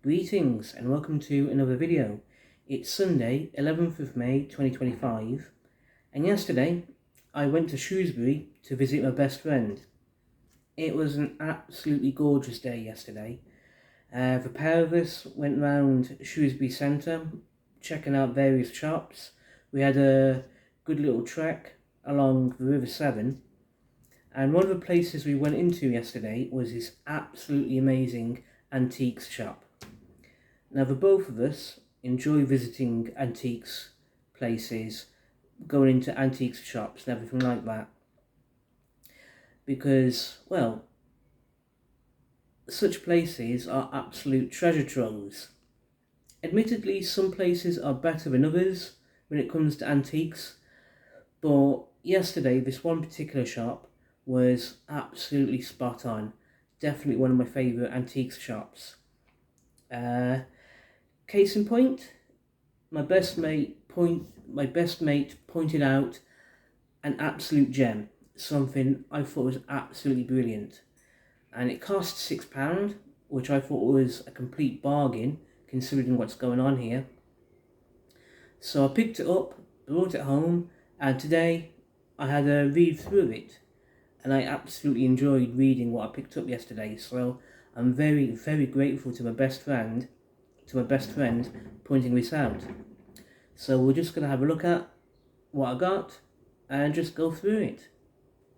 Greetings and welcome to another video. It's Sunday, 11th of May 2025, and yesterday I went to Shrewsbury to visit my best friend. It was an absolutely gorgeous day yesterday. The pair of us went round Shrewsbury Centre, checking out various shops. We had a good little trek along the River Severn, and one of the places we went into yesterday was this absolutely amazing antiques shop. Now, the both of us enjoy visiting antiques places, going into antiques shops and everything like that, because, well, such places are absolute treasure troves. Admittedly, some places are better than others when it comes to antiques, but yesterday this one particular shop was absolutely spot on. Definitely one of my favourite antiques shops. Case in point, my best mate pointed out an absolute gem, something I thought was absolutely brilliant, and it cost £6, which I thought was a complete bargain considering what's going on here. So I picked it up, brought it home, and today I had a read through it, and I absolutely enjoyed reading what I picked up yesterday. So I'm very, very grateful to my best friend pointing this out. So we're just going to have a look at what I got and just go through it.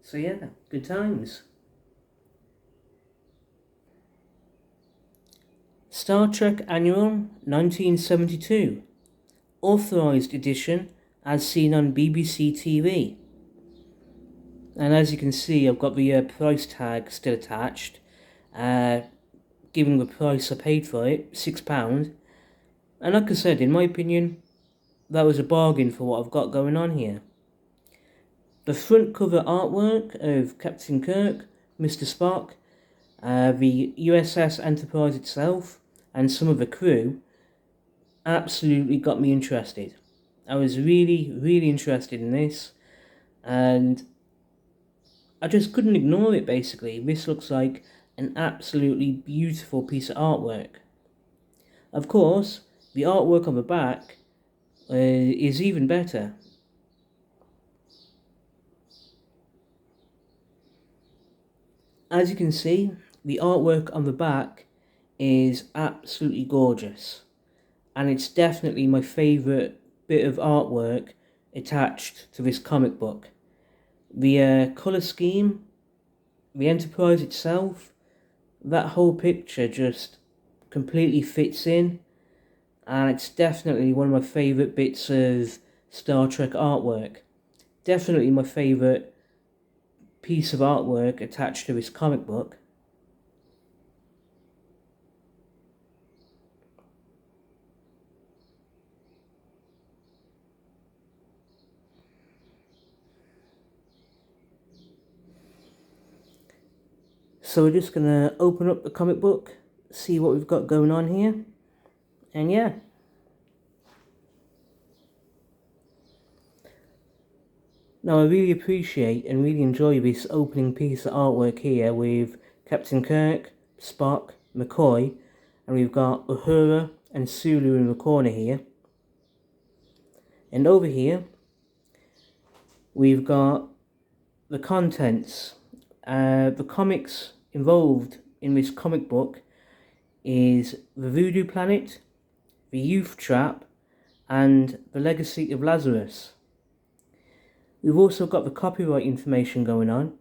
So yeah, good times. Star Trek Annual 1972, authorised edition as seen on BBC TV. And as you can see, I've got the price tag still attached, giving the price I paid for it, £6. And like I said, in my opinion, that was a bargain for what I've got going on here. The front cover artwork of Captain Kirk, Mr. Spock, the USS Enterprise itself, and some of the crew absolutely got me interested. I was really, really interested in this, and I just couldn't ignore it basically. This looks like an absolutely beautiful piece of artwork. Of course, the artwork on the back is even better. As you can see, the artwork on the back is absolutely gorgeous, and it's definitely my favourite bit of artwork attached to this comic book. The colour scheme, the Enterprise itself, that whole picture just completely fits in, and it's definitely one of my favourite bits of Star Trek artwork. Definitely my favourite piece of artwork attached to this comic book. So we're just going to open up the comic book, see what we've got going on here, and yeah. Now I really appreciate and really enjoy this opening piece of artwork here with Captain Kirk, Spock, McCoy, and we've got Uhura and Sulu in the corner here. And over here, we've got the contents. The comics involved in this comic book is the Voodoo Planet, the Youth Trap, and the Legacy of Lazarus. We've also got the copyright information going on.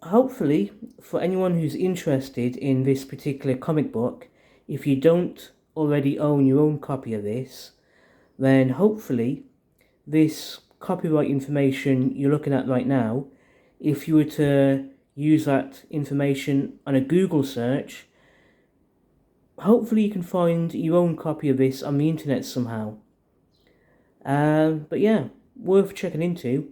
Hopefully, for anyone who's interested in this particular comic book, if you don't already own your own copy of this, then hopefully this copyright information you're looking at right now, if you were to use that information on a Google search, hopefully you can find your own copy of this on the internet somehow. But yeah, worth checking into.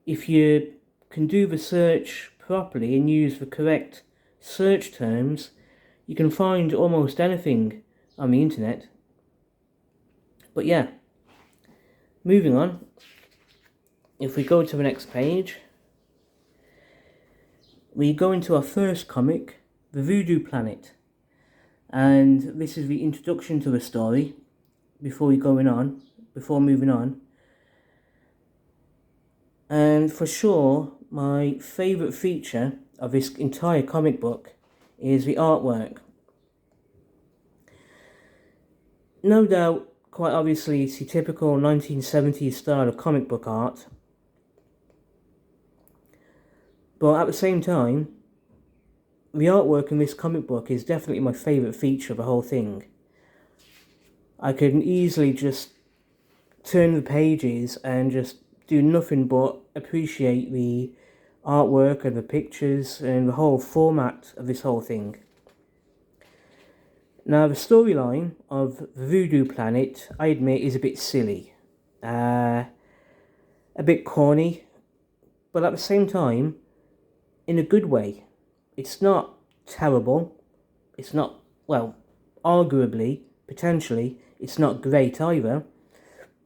If you can do the search properly and use the correct search terms, you can find almost anything on the internet. But yeah, moving on. If we go to the next page, we go into our first comic, The Voodoo Planet. And this is the introduction to the story before moving on. And for sure, my favourite feature of this entire comic book is the artwork. No doubt, quite obviously, it's the typical 1970s style of comic book art. But at the same time, the artwork in this comic book is definitely my favourite feature of the whole thing. I can easily just turn the pages and just do nothing but appreciate the artwork and the pictures and the whole format of this whole thing. Now, the storyline of the Voodoo Planet, I admit, is a bit silly. A bit corny, but at the same time, in a good way. It's not terrible. It's not, well, arguably, potentially, it's not great either.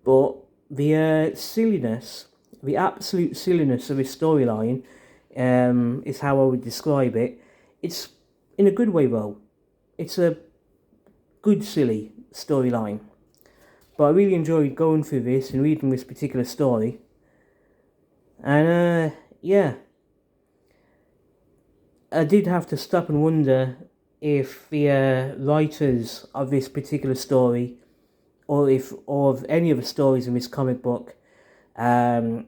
But the silliness, the absolute silliness of this storyline is how I would describe it. It's in a good way, though. It's a good, silly storyline. But I really enjoyed going through this and reading this particular story. And, yeah. I did have to stop and wonder if the writers of this particular story, or of any of the stories in this comic book, how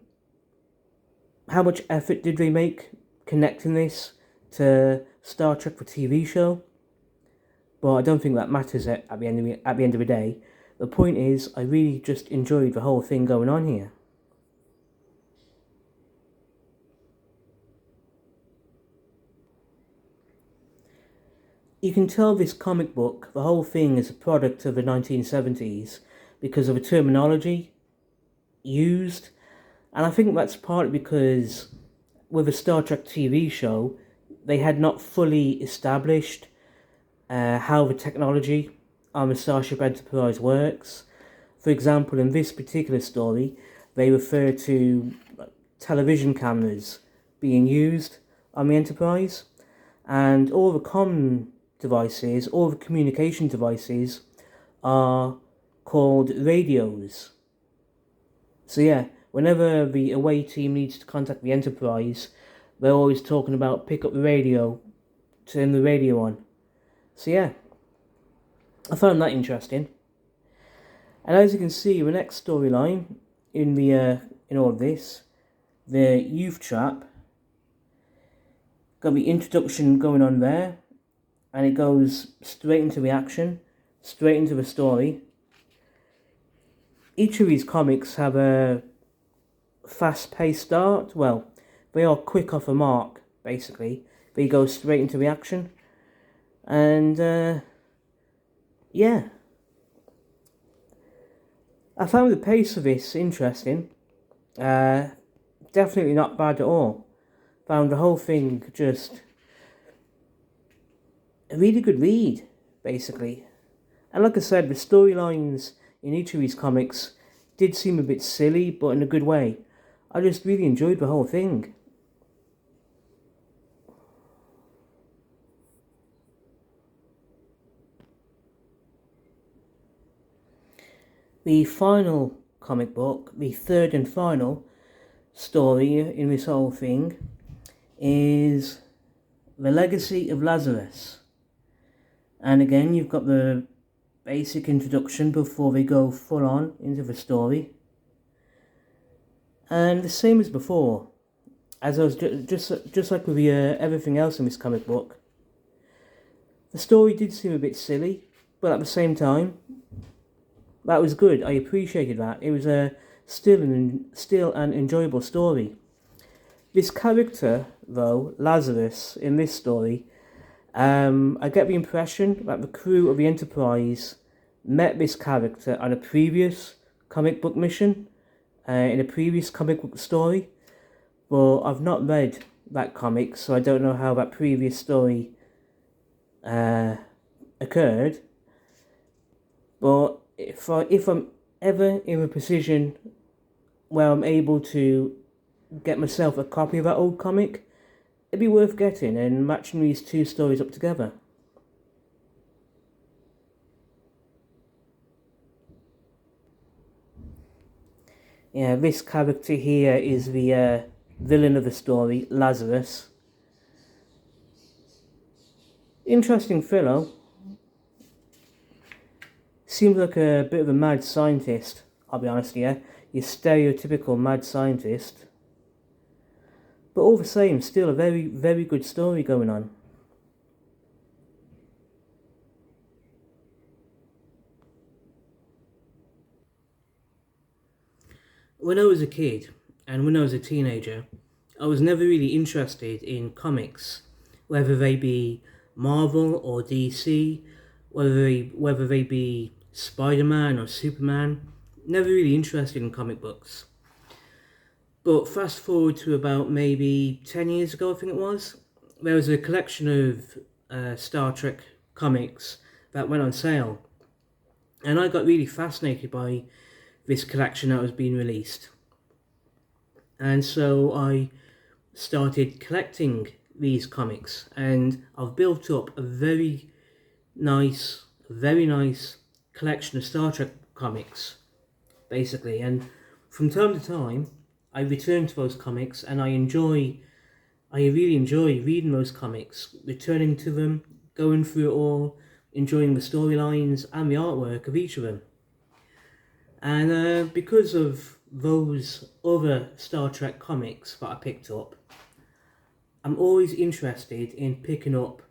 much effort did they make connecting this to Star Trek the TV show? But I don't think that matters at the end of the day. The point is, I really just enjoyed the whole thing going on here. You can tell this comic book, the whole thing, is a product of the 1970s because of the terminology used. And I think that's partly because with the Star Trek TV show, they had not fully established how the technology on the Starship Enterprise works. For example, in this particular story, they refer to television cameras being used on the Enterprise, and all the comm devices, all the communication devices are called radios. So yeah, whenever the away team needs to contact the Enterprise, they're always talking about pick up the radio, turn the radio on. So yeah, I found that interesting. And as you can see, the next storyline in all of this, the youth trap, got the introduction going on there, and it goes straight into the action, straight into the story. Each of these comics have a fast-paced start. Well, they are quick off the mark, basically. They go straight into the action. And, yeah. I found the pace of this interesting. Definitely not bad at all. Found the whole thing just a really good read, basically. And like I said, the storylines in each of these comics did seem a bit silly, but in a good way. I just really enjoyed the whole thing. The final comic book, the third and final story in this whole thing, is The Legacy of Lazarus. And again, you've got the basic introduction before they go full on into the story. And the same as before, as I was just like with everything else in this comic book, the story did seem a bit silly, but at the same time, that was good. I appreciated that. It was still an enjoyable story. This character, though, Lazarus, in this story, I get the impression that the crew of the Enterprise met this character on a previous comic book mission, in a previous comic book story, but I've not read that comic, so I don't know how that previous story occurred. But if I'm ever in a position where I'm able to get myself a copy of that old comic, it'd be worth getting and matching these two stories up together. Yeah, this character here is the villain of the story, Lazarus. Interesting fellow. Seems like a bit of a mad scientist, I'll be honest here. Your stereotypical mad scientist. But all the same, still a very, very good story going on. When I was a kid, and when I was a teenager, I was never really interested in comics, whether they be Marvel or DC, whether they be Spider-Man or Superman. Never really interested in comic books. But fast forward to about maybe 10 years ago, I think it was, there was a collection of Star Trek comics that went on sale. And I got really fascinated by this collection that was being released. And so I started collecting these comics, and I've built up a very nice collection of Star Trek comics, basically. And from time to time, I return to those comics, and I really enjoy reading those comics, returning to them, going through it all, enjoying the storylines and the artwork of each of them. And because of those other Star Trek comics that I picked up, I'm always interested in picking up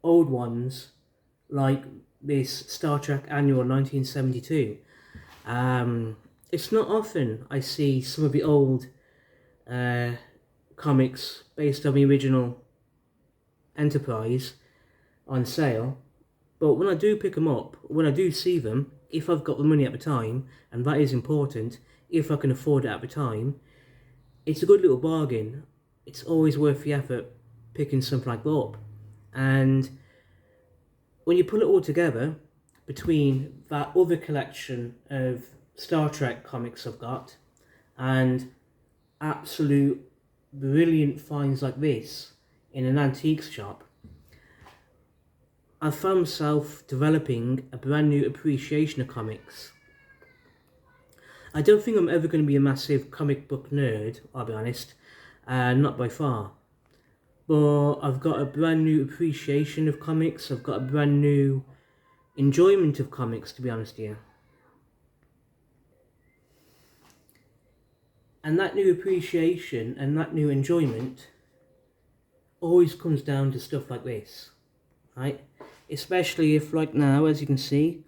old ones like this Star Trek Annual 1972. It's not often I see some of the old comics based on the original Enterprise on sale, but when I do pick them up, when I do see them, if I've got the money at the time, and that is important, if I can afford it at the time, it's a good little bargain. It's always worth the effort picking something like that up. And when you put it all together, between that other collection of Star Trek comics I've got, and absolute brilliant finds like this in an antiques shop, I found myself developing a brand new appreciation of comics. I don't think I'm ever going to be a massive comic book nerd, I'll be honest, not by far. But I've got a brand new appreciation of comics, I've got a brand new enjoyment of comics, to be honest here. And that new appreciation and that new enjoyment always comes down to stuff like this, right? Especially if, like now, as you can see,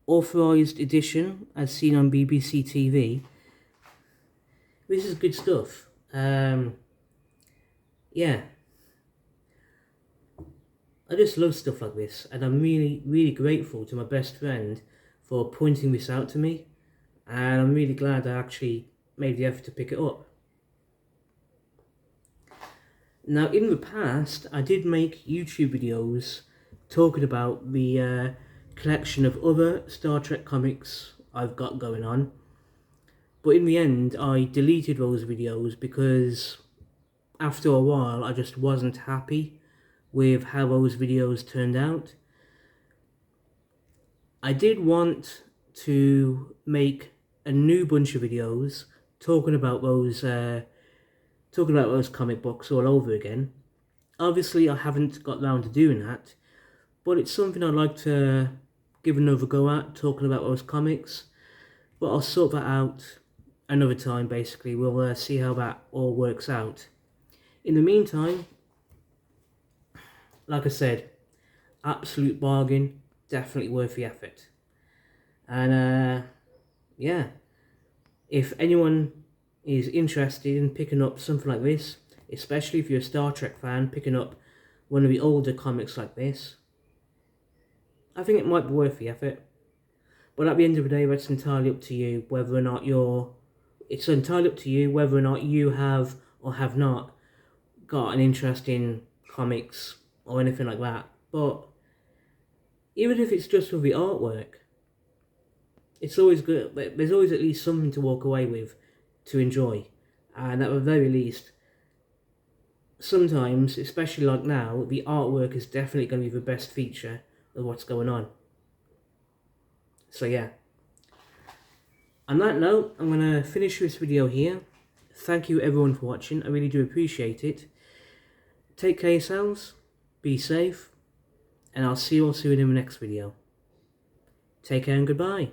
authorised edition as seen on BBC TV. This is good stuff. Yeah. I just love stuff like this, and I'm really, really grateful to my best friend for pointing this out to me, and I'm really glad I actually made the effort to pick it up. Now, in the past, I did make YouTube videos talking about the collection of other Star Trek comics I've got going on, but in the end I deleted those videos because after a while I just wasn't happy with how those videos turned out. I did want to make a new bunch of videos talking about those comic books all over again. Obviously I haven't got round to doing that, but it's something I'd like to give another go at, talking about those comics. But I'll sort that out another time, basically. We'll see how that all works out. In the meantime, like I said, absolute bargain, definitely worth the effort. And yeah, if anyone is interested in picking up something like this, especially if you're a Star Trek fan, picking up one of the older comics like this, I think it might be worth the effort. But at the end of the day, that's entirely up to you whether or not it's entirely up to you whether or not you have or have not got an interest in comics or anything like that. But even if it's just with the artwork, it's always good. There's always at least something to walk away with, to enjoy. And at the very least, sometimes, especially like now, the artwork is definitely going to be the best feature of what's going on. So yeah. On that note, I'm going to finish this video here. Thank you everyone for watching, I really do appreciate it. Take care of yourselves, be safe, and I'll see you all soon in the next video. Take care and goodbye.